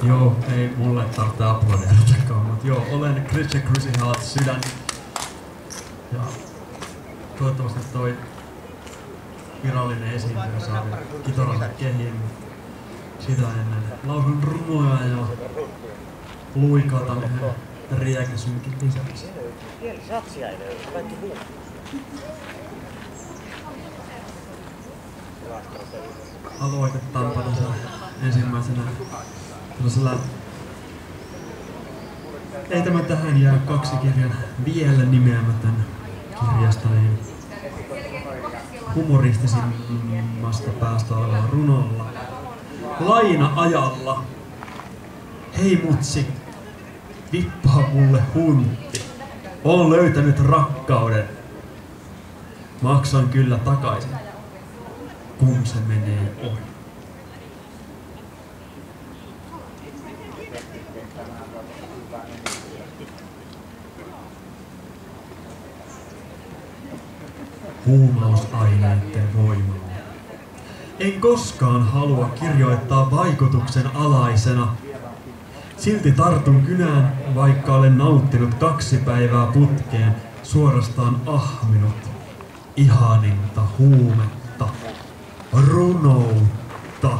Joo, ei mulle tarvitse aplodeeratakaan, mutta joo, olen Christian Crucihaat sydän. Ja toivottavasti toi virallinen esiintyjä saa kitaralle kehiin. Sitä ennen lausun runoja ja luikatan yhden riekäsynkin lisäksi. Pieni satsiainen, kaikki muu. Aloitetaanpa tässä ensimmäisenä tällaisella... Ei tämä tähän jää kaksi kirjan vielä nimeämätön kirjasta, niin humoristisimmasta päästä olevalla runolla. Laina-ajalla. Hei mutsi, vippaa mulle huntti. Oon löytänyt rakkauden. Maksan kyllä takaisin, kun se menee ohi. Huumausaineiden voimalla. En koskaan halua kirjoittaa vaikutuksen alaisena. Silti tartun kynään, vaikka olen nauttinut 2 päivää putkeen, suorastaan ahminut ihaninta huumetta, runoutta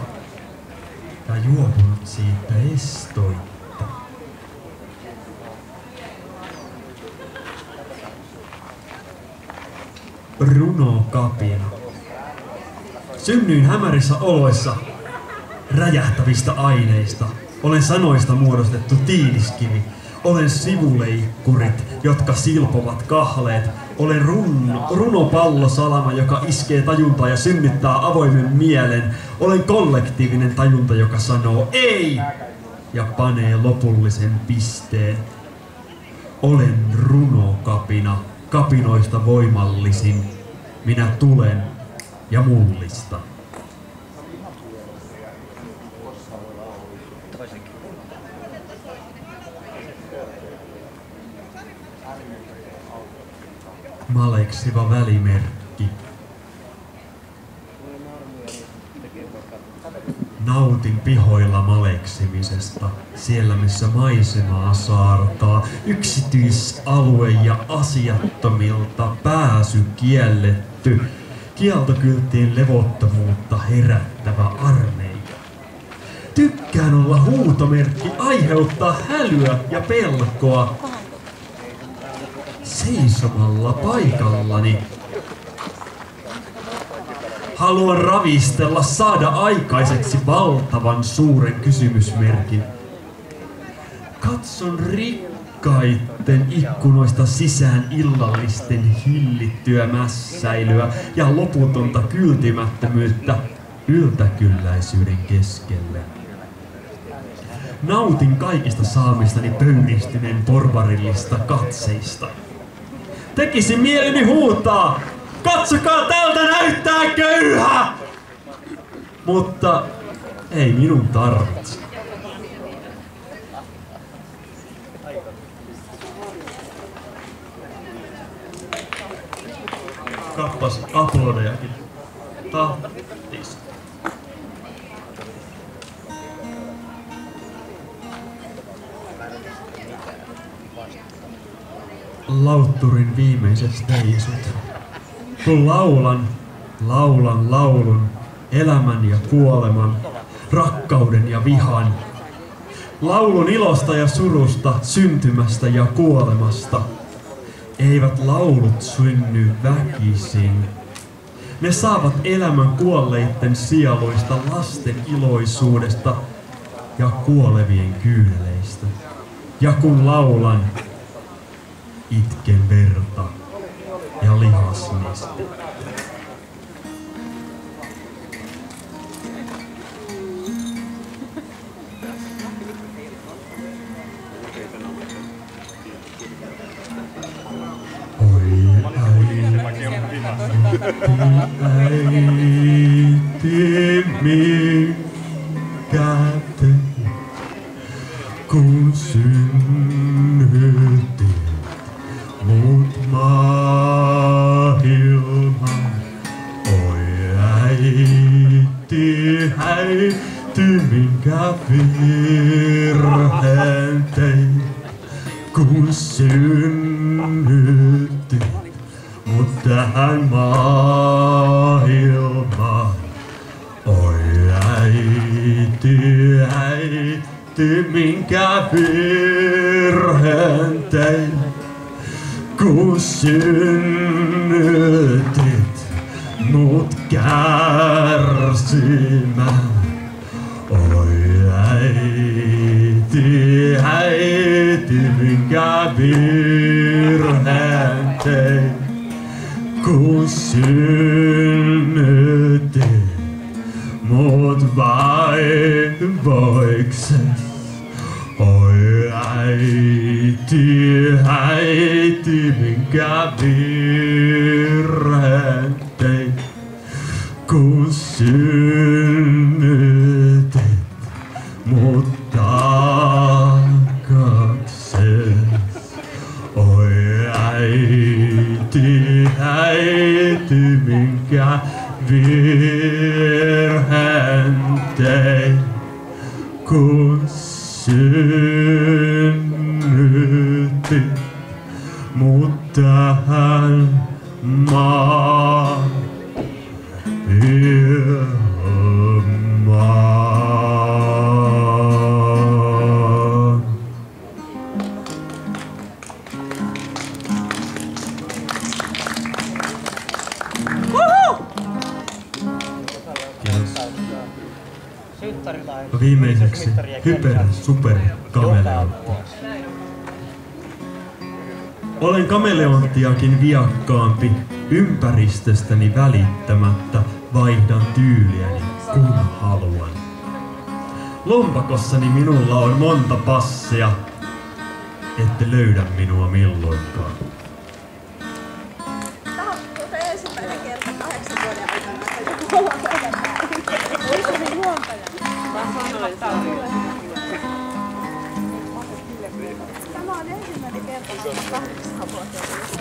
ja juopunut siitä estoitta. Runokapina. Synnyin hämärissä oloissa räjähtävistä aineista. Olen sanoista muodostettu tiiliskivi. Olen sivuleikkurit, jotka silpovat kahleet. Olen runopallosalama, joka iskee tajuntaa ja synnyttää avoimen mielen. Olen kollektiivinen tajunta, joka sanoo ei ja panee lopullisen pisteen. Olen runokapina, kapinoista voimallisin. Minä tulen ja mullistan. Maleksiva välimerkki. Nautin pihoilla maleksimisesta, siellä missä maisemaa saartaa, yksityisalue ja asiattomilta pääsy kielletty, kieltokylttien levottomuutta herättävä armeija. Tykkään olla huutomerkki, aiheuttaa hälyä ja pelkoa. Seisomalla paikallani. Haluan ravistella, saada aikaiseksi valtavan suuren kysymysmerkin. Katson rikkaitten ikkunoista sisään illallisten hillittyä mässäilyä ja loputonta kyltymättömyyttä yltäkylläisyyden keskelle. Nautin kaikista saamistani pöyristyneen porvarillista katseista. Tekisi mieleni huutaa, katsokaa tältä näyttää köyhä! Mutta ei minun tarvitse. Kappas aplodejakin. Tahtis. Lautturin viimeiset steisut. Kun laulan laulun, elämän ja kuoleman, rakkauden ja vihan. Laulun ilosta ja surusta, syntymästä ja kuolemasta. Eivät laulut synny väkisin. Ne saavat elämän kuolleitten sieluista, lasten iloisuudesta ja kuolevien kyyneleistä. Ja kun laulan, itken verta ja lihasmista. Oi äiti, minkä tein, kun synnytin mut maailman. Oi äiti, minkä virheen tein, kun synnytti mut tähän maailmaan. Oi äiti, äiti, minkä virheen tein, kun synnytit mut kärsimään. Oi äiti, äiti, minkä virheen tein, kun synnytit mut vain voikses. Oi äiti, äiti, minkä virheen tein, kun synnytit mut takakses. Oi äiti, äiti, minkä virheen tein, kun synnytit mut tähän maailmaan. Viimeiseksi hyper super kameleontti. Olen kameleonttiakin viakkaampi, ympäristöstäni välittämättä vaihdan tyyliäni kun haluan. Lompakossani minulla on monta passia, ette löydä minua milloinkaan. Tämä on ensimmäinen kerta 8 vuoden aikana, että joku on meidän päällä. Oliko se juontaja? Tämä on ensimmäinen kerta 8 vuotta.